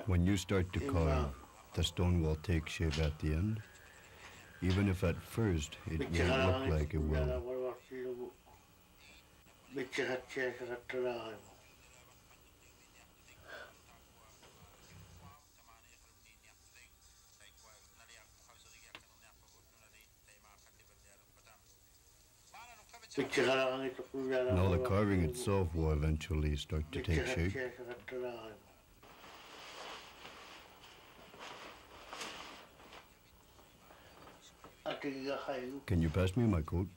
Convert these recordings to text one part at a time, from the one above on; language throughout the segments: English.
When you start to carve, the stone will take shape at the end, even if at first it won't look like it will. Now the carving itself will eventually start to take shape. Can you pass me my coat?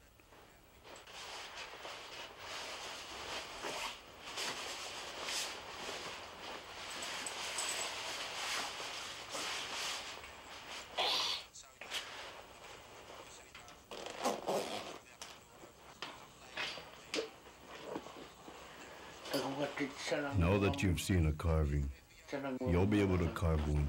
Now that you've seen a carving, you'll be able to carve one.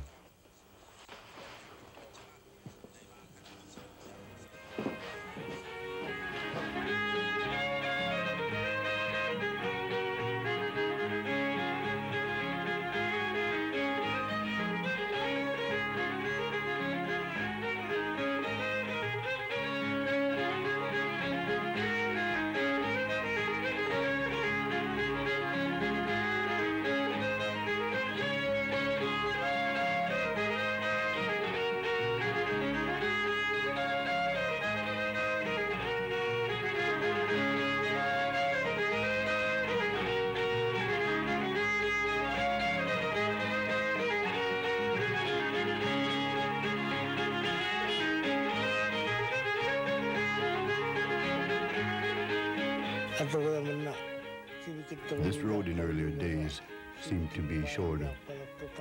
This road in earlier days seemed to be shorter,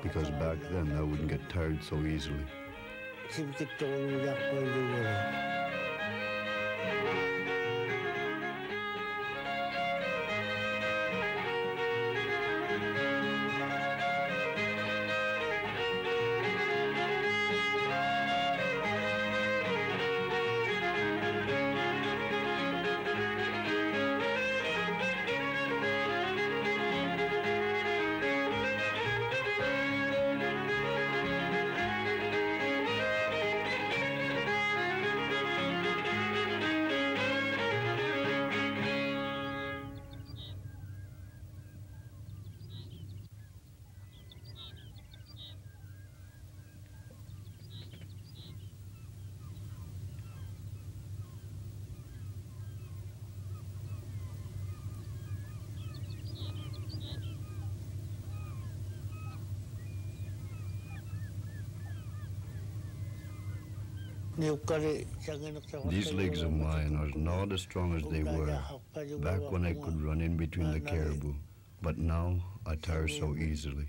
because back then I wouldn't get tired so easily. These legs of mine are not as strong as they were back when I could run in between the caribou, but now I tire so easily.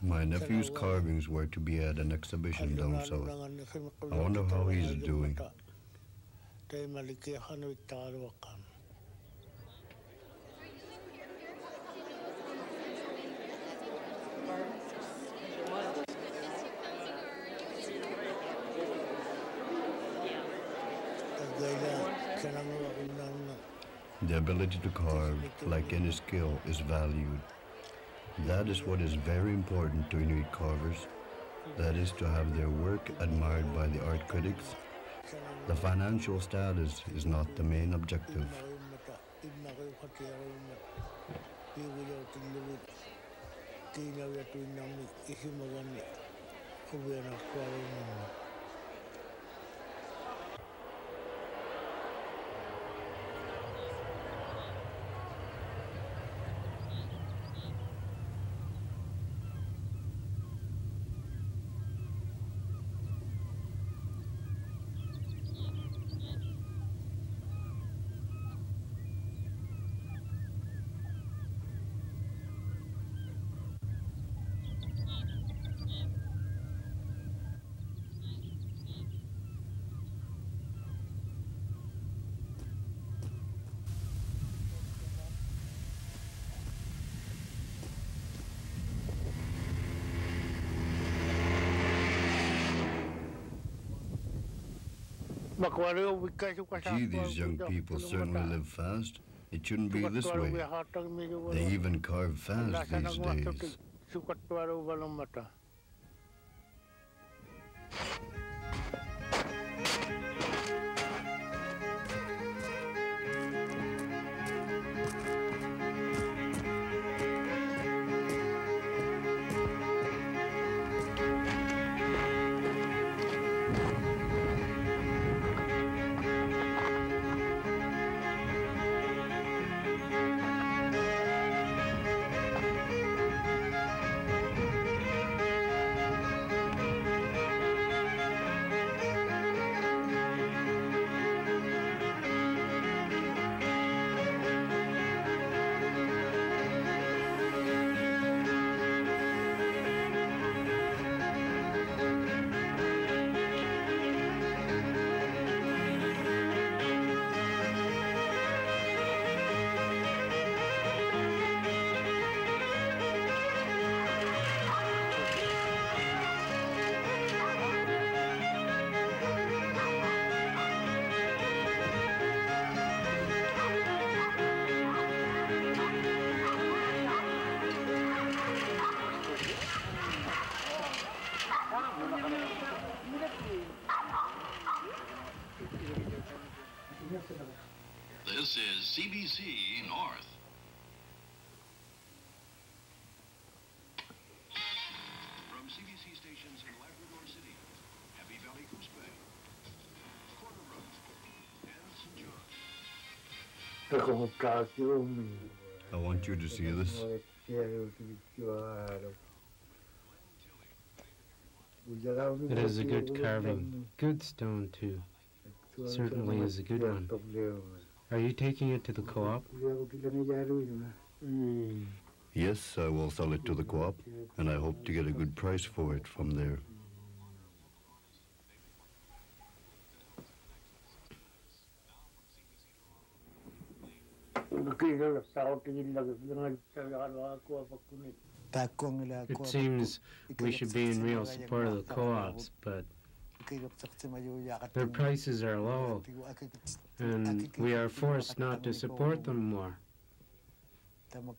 My nephew's carvings were to be at an exhibition down south. I wonder how he's doing. The ability to carve, like any skill, is valued. That is what is very important to Inuit carvers. That is to have their work admired by the art critics The financial status is not the main objective. Gee, these young people certainly live fast. It shouldn't be this way. They even carve fast these days. This is CBC North. From CBC stations in Labrador City, Happy Valley, Coos Bay, Corner Road, and St. John. I want you to see this. It is a good carving. Good stone, too. Certainly is a good one. Are you taking it to the co-op? Yes, I will sell it to the co-op, and I hope to get a good price for it from there. It seems we should be in real support of the co-ops, but their prices are low, and we are forced not to support them more.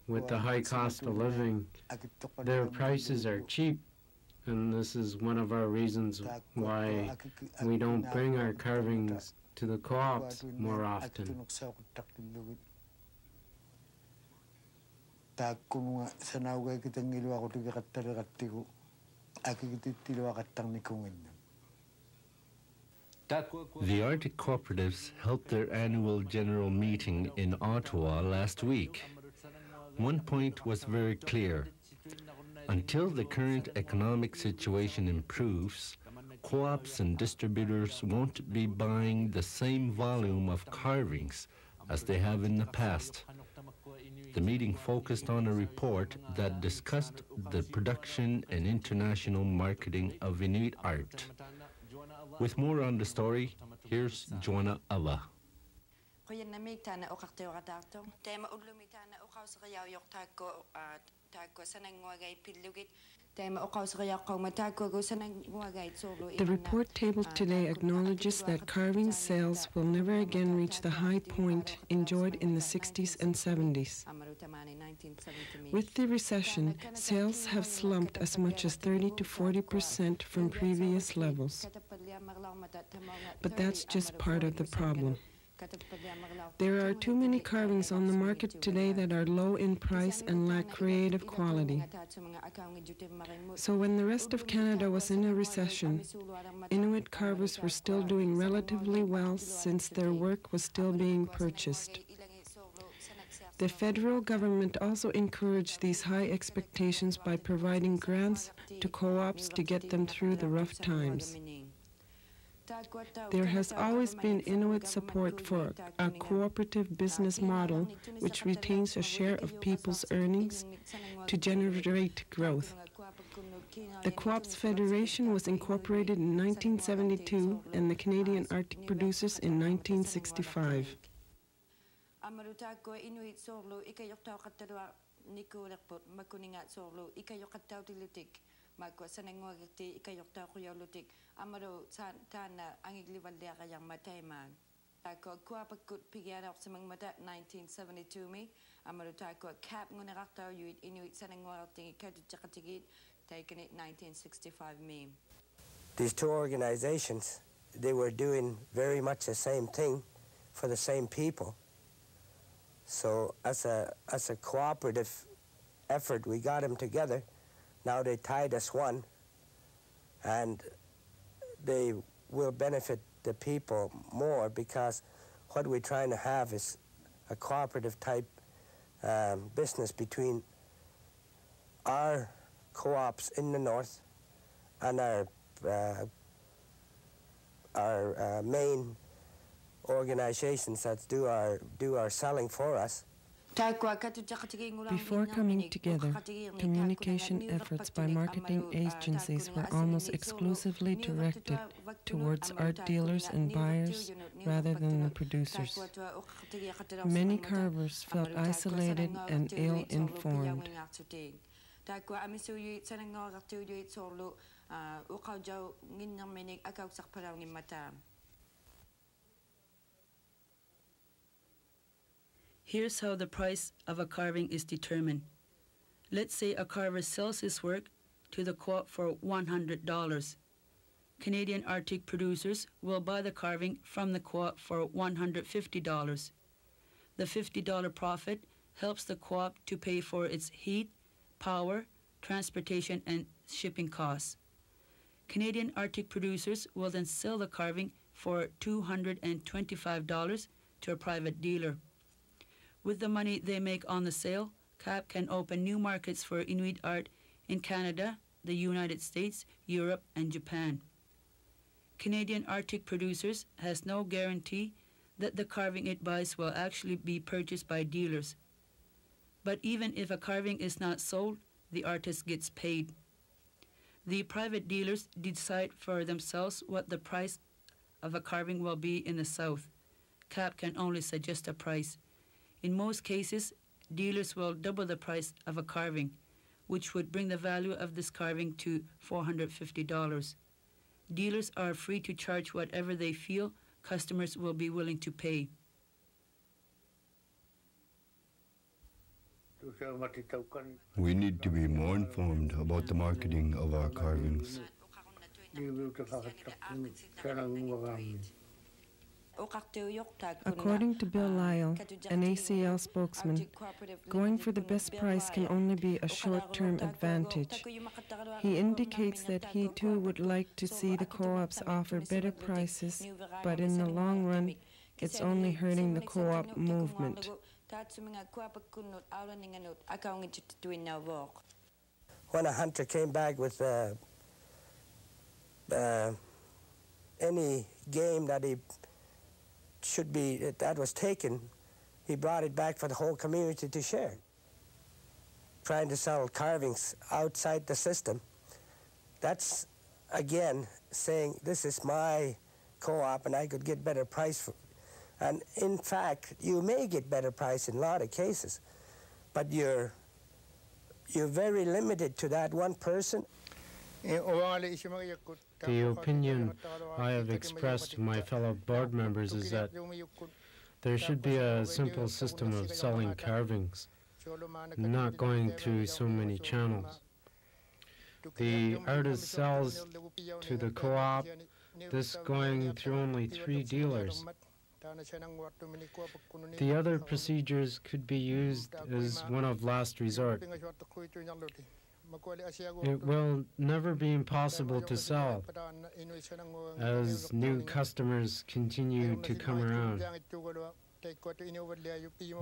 With the high cost of living, their prices are cheap, and this is one of our reasons why we don't bring our carvings to the co-ops more often. The Arctic cooperatives held their annual general meeting in Ottawa last week. One point was very clear. Until the current economic situation improves, co-ops and distributors won't be buying the same volume of carvings as they have in the past. The meeting focused on a report that discussed the production and international marketing of Inuit art. With more on the story, here's Joanna Ava. The report tabled today acknowledges that carving sales will never again reach the high point enjoyed in the 60s and 70s. With the recession, sales have slumped as much as 30 to 40% from previous levels. But that's just part of the problem. There are too many carvings on the market today that are low in price and lack creative quality. So when the rest of Canada was in a recession, Inuit carvers were still doing relatively well since their work was still being purchased. The federal government also encouraged these high expectations by providing grants to co-ops to get them through the rough times. There has always been Inuit support for a cooperative business model which retains a share of people's earnings to generate growth. The Co-ops Federation was incorporated in 1972 and the Canadian Arctic Producers in 1965. Mako sanangwagti ikayokta kuyolutik amaro tana angiglivaldia kayang matayman. Tako kuapakut pigiarok sa mga mata 1972 me amaro tako cap ngunarakta yuit inuit sanangwagti ikatuchakatigit taken it 1965 me. These two organizations, they were doing very much the same thing for the same people. So as a cooperative effort, we got them together. Now they tied us one, and they will benefit the people more because what we're trying to have is a cooperative type business between our co-ops in the north and our main organizations that do our selling for us. Before coming together, communication efforts by marketing agencies were almost exclusively directed towards art dealers and buyers rather than the producers. Many carvers felt isolated and ill-informed. Here's how the price of a carving is determined. Let's say a carver sells his work to the co-op for $100. Canadian Arctic Producers will buy the carving from the co-op for $150. The $50 profit helps the co-op to pay for its heat, power, transportation, and shipping costs. Canadian Arctic Producers will then sell the carving for $225 to a private dealer. With the money they make on the sale, CAP can open new markets for Inuit art in Canada, the United States, Europe, and Japan. Canadian Arctic Producers has no guarantee that the carving it buys will actually be purchased by dealers. But even if a carving is not sold, the artist gets paid. The private dealers decide for themselves what the price of a carving will be in the South. CAP can only suggest a price. In most cases, dealers will double the price of a carving, which would bring the value of this carving to $450. Dealers are free to charge whatever they feel customers will be willing to pay. We need to be more informed about the marketing of our carvings. According to Bill Lyle, an ACL spokesman, going for the best price can only be a short-term advantage. He indicates that he too would like to see the co-ops offer better prices, but in the long run, it's only hurting the co-op movement. When a hunter came back with any game that that was taken, he brought it back for the whole community to share. Trying to sell carvings outside the system, that's again saying this is my co-op and I could get better price for. And in fact, you may get better price in a lot of cases, but you're very limited to that one person. The opinion I have expressed to my fellow board members is that there should be a simple system of selling carvings, not going through so many channels. The artist sells to the co-op, this going through only 3 dealers. The other procedures could be used as one of last resort. It will never be impossible to sell as new customers continue to come around.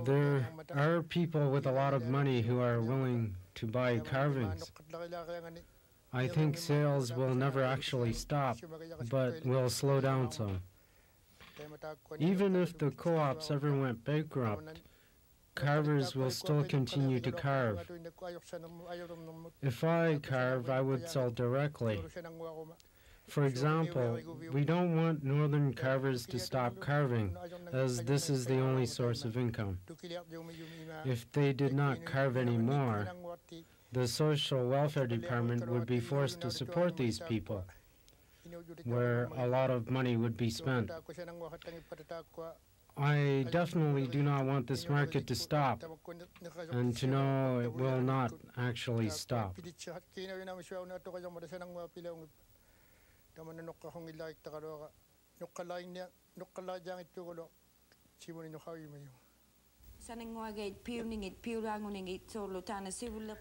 There are people with a lot of money who are willing to buy carvings. I think sales will never actually stop, but will slow down some. Even if the co-ops ever went bankrupt, carvers will still continue to carve. If I carve, I would sell directly. For example, we don't want northern carvers to stop carving, as this is the only source of income. If they did not carve anymore, the Social Welfare Department would be forced to support these people, where a lot of money would be spent. I definitely do not want this market to stop, and to know it will not actually stop.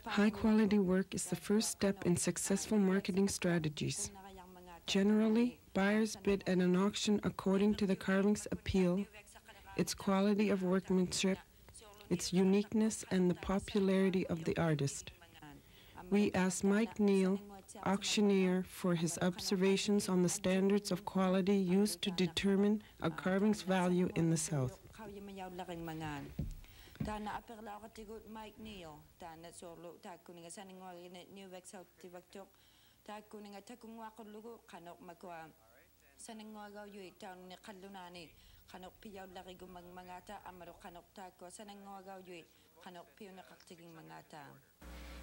High-quality work is the first step in successful marketing strategies. Generally, buyers bid at an auction according to the carving's appeal, its quality of workmanship, its uniqueness, and the popularity of the artist. We asked Mike Neal, auctioneer, for his observations on the standards of quality used to determine a carving's value in the South.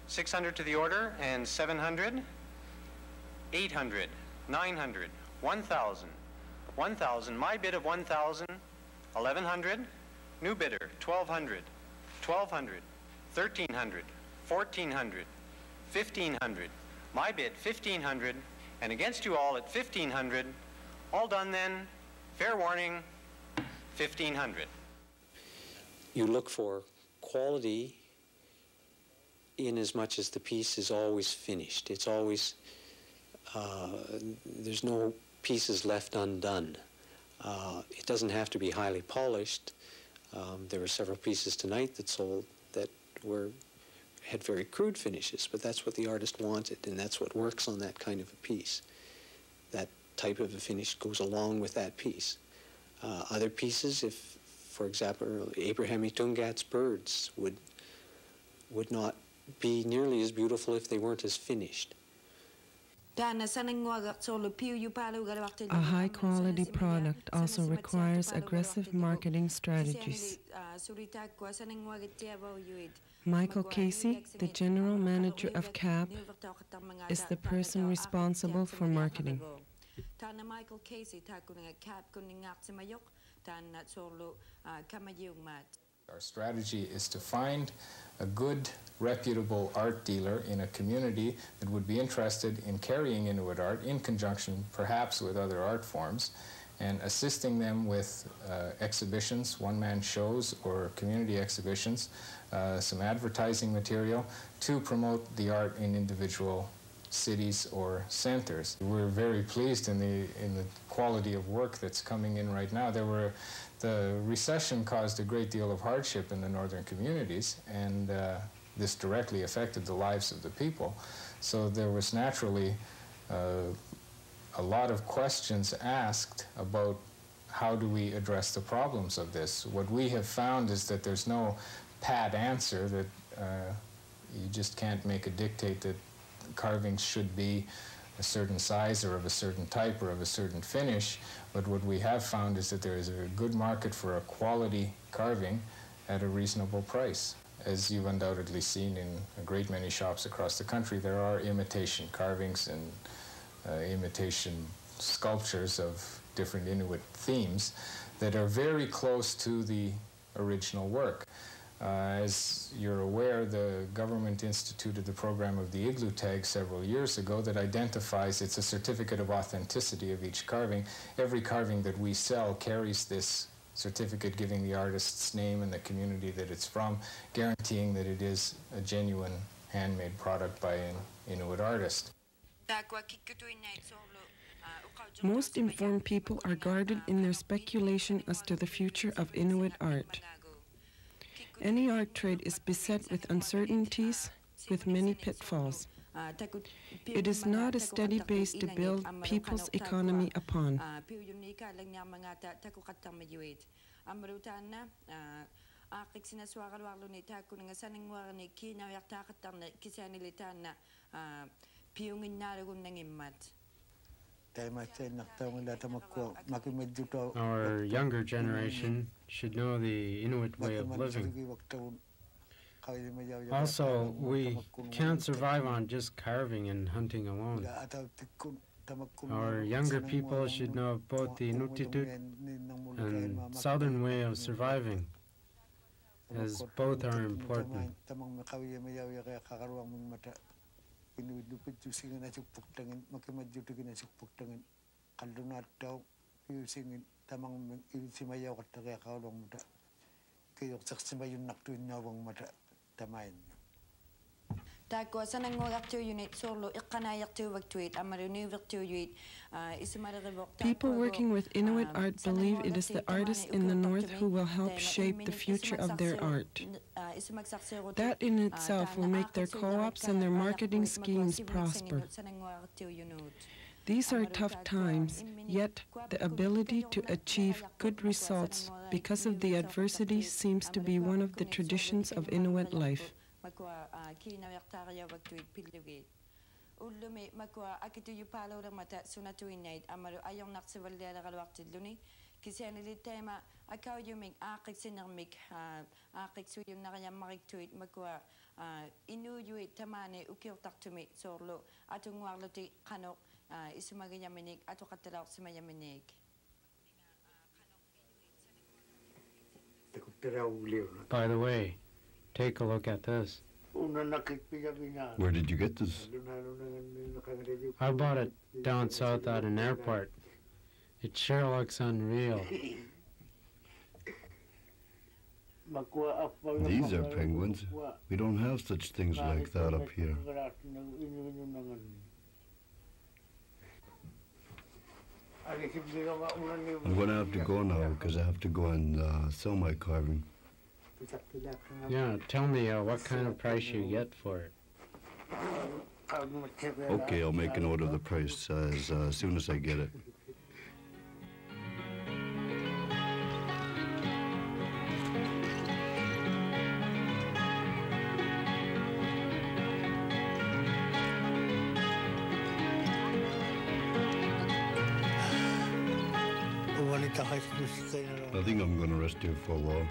$600 to the order, and $700, $800, $900, $1,000, $1,000. My bid of $1,000, $1,100. New bidder, $1,200, $1,200, $1,300, $1,400, $1,500. My bid, $1,500, and against you all at $1,500. All done then. Fair warning, $1,500. You look for quality in as much as the piece is always finished. It's always, there's no pieces left undone. It doesn't have to be highly polished. There were several pieces tonight that sold that had very crude finishes, but that's what the artist wanted, and that's what works on that kind of a piece. That type of a finish goes along with that piece. Other pieces, if, for example, Abraham Itungat's birds would not be nearly as beautiful if they weren't as finished. A high-quality product also requires aggressive marketing strategies. Michael Casey, the general manager of CAP, is the person responsible for marketing. Our strategy is to find a good, reputable art dealer in a community that would be interested in carrying Inuit art in conjunction perhaps with other art forms, and assisting them with exhibitions, one-man shows or community exhibitions, some advertising material to promote the art in individual cities or centers. We're very pleased in the quality of work that's coming in right now. The recession caused a great deal of hardship in the northern communities, and this directly affected the lives of the people. So there was naturally a lot of questions asked about how do we address the problems of this. What we have found is that there's no pat answer, that you just can't make a dictate that carvings should be a certain size or of a certain type or of a certain finish. But what we have found is that there is a good market for a quality carving at a reasonable price. As you've undoubtedly seen in a great many shops across the country, there are imitation carvings and imitation sculptures of different Inuit themes that are very close to the original work. As you're aware, the government instituted the program of the Igloo Tag several years ago that identifies, it's a certificate of authenticity of each carving. Every carving that we sell carries this certificate giving the artist's name and the community that it's from, guaranteeing that it is a genuine handmade product by an Inuit artist. Most informed people are guarded in their speculation as to the future of Inuit art. Any art trade is beset with uncertainties, with many pitfalls. It is not a steady base to build people's economy upon. Our younger generation should know the Inuit way of living. Also, we can't survive on just carving and hunting alone. Our younger people should know both the Inuktitut and southern way of surviving, as both are important. People working with Inuit art believe it is the artists in the north who will help shape the future of their art. That in itself will make their co-ops and their marketing schemes prosper. These are tough times, yet the ability to achieve good results because of the adversity seems to be one of the traditions of Inuit life. By the way, take a look at this. Where did you get this? I bought it down south at an airport. It sure looks unreal. These are penguins. We don't have such things like that up here. I'm going to have to go now because I have to go and sell my carving. Yeah, tell me what kind of price you get for it. Okay, I'll make a note of the price as soon as I get it. I think I'm going to rest here for a while.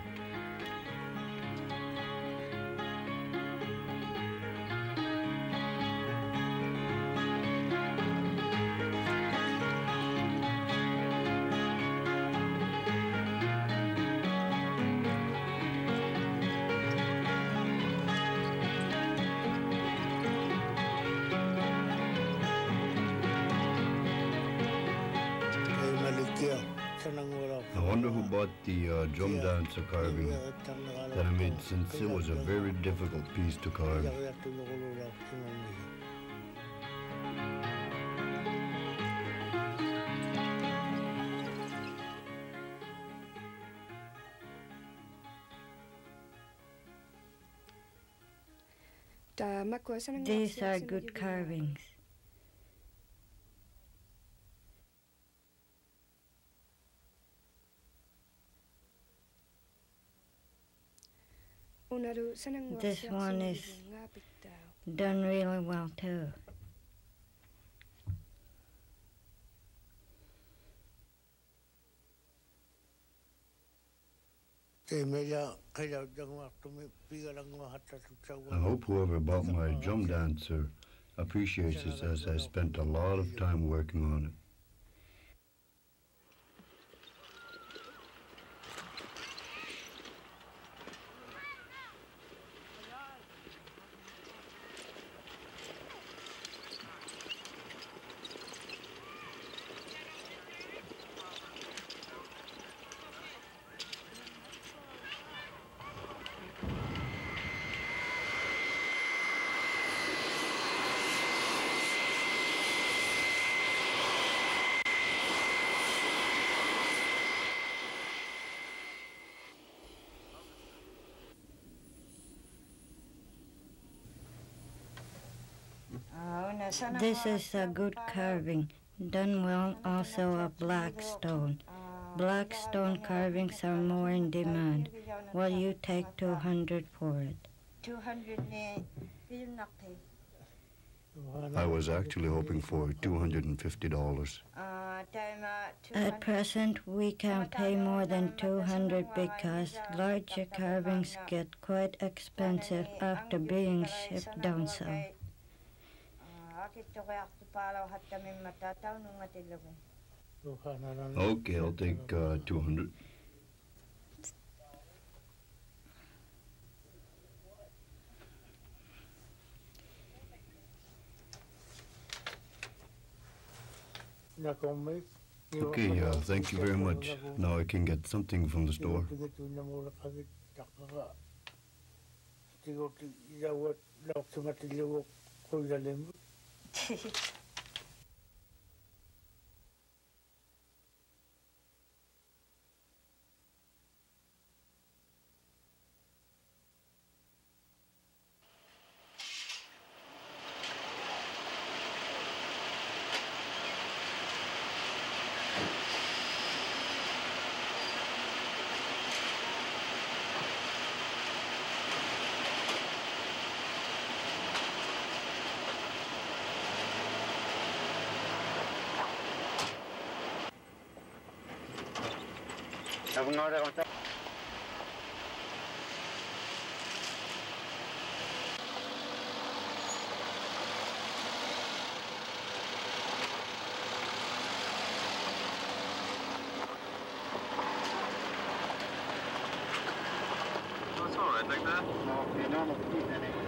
I wonder who bought the drum dancer carving that I made, since it was a very difficult piece to carve. These are good carvings. This one is done really well too. I hope whoever bought my drum dancer appreciates it, as I spent a lot of time working on it. This is a good carving, done well, also a black stone. Black stone carvings are more in demand. Will you take 200 for it? 200. I was actually hoping for $250. At present, we can't pay more than 200 because larger carvings get quite expensive after being shipped down south. Okay, I'll take 200. Okay, thank you very much. Now I can get something from the store. That's all right like that.